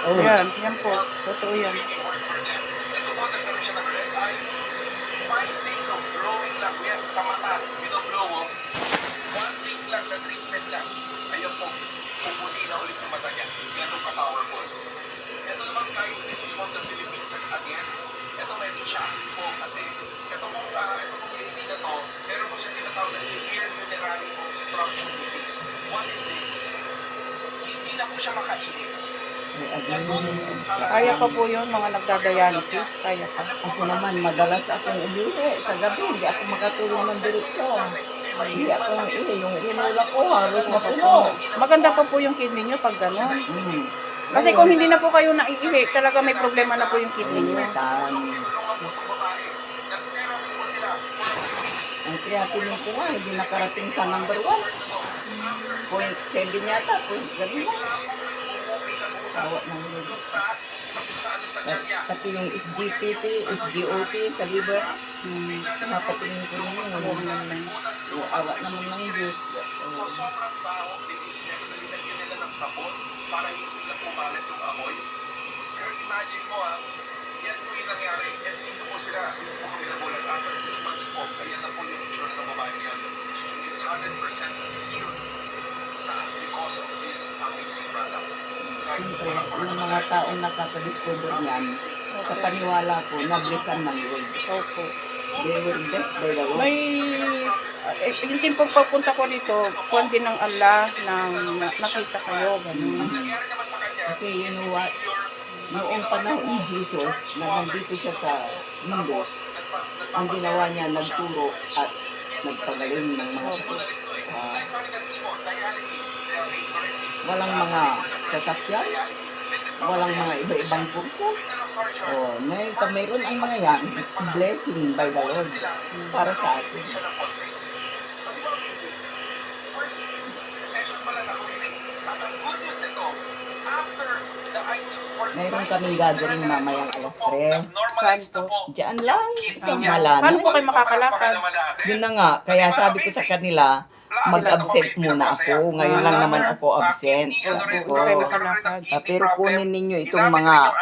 Oh. Yan po. Totoo yan. Ito po, nagkaroon siya ng red eyes. 5 days of blowing lang. Yes, sa mata, binoblow mo. 1 week lang na treatment lang. Ayun po, pumuli na ulit yung mata niya. Ganun ka-powerful. Ito naman guys, this is from the Philippines again. Ito medyo shocking po kasi itong lady na to, meron po siya tinatawag na severe urinary obstruction disease. What is this? Hindi na po siya makaihip. Kaya pa po yun, mga nagdadialysis. Kaya pa. Ako naman, madalas akong umihi sa gabi. Hindi ako makatulong ng diretso. Hindi ako yung inula ko, halos mapuno. Maganda pa po yung kidney nyo pag gano'n. Hmm. Kasi kung hindi na po kayo naiihi, talaga may problema na po yung kidney nyo. Ang creatinine ko nga, hindi nakarating sa number 1. 0.7 yata, gabi na. Tawa ng lulu. Pati yung SGPT, SGOT sa liver, napatingin ko rin yun. Awa naman ng Diyos. So sobrang baho, nilagyan nila ng sabon para hindi na pumalat yung amoy. Pero imagine mo yan po yung nangyari. Yan dito po sila, dito po kami nabulat. After 3 months po, ayan na po yung itsura ng babae niya. She is 100% healed because of this amazing product. Siyempre, yung mga taong nakaka-discover niyan, sa paniwala ko, nablisan ng Lord. Opo. They were blessed by the Lord. May, yung team pagpapunta ko dito, kuwan din ng Allah nang nakita kayo. Ganun. Nangyari naman sa kanya, Kasi you know what, noong panahon ni Jesus, na nandito siya sa mundo, ang ginawa niya, nagturo at nagpagaling ng mga sakit. Walang mga sasakyan, walang mga iba-ibang kurso. Mayroon ang mga yan, blessing by the Lord para sa atin. Mayroon kaming gathering mamayang alas 3. Saan po? Diyan lang, sa Malana. Paano po kayo makakalakad? Yun na nga, kaya sabi ko sa kanila, mag-absent muna ako. Ngayon lang naman ako absent. Opo, kayo makalakad. Pero kunin ninyo itong mga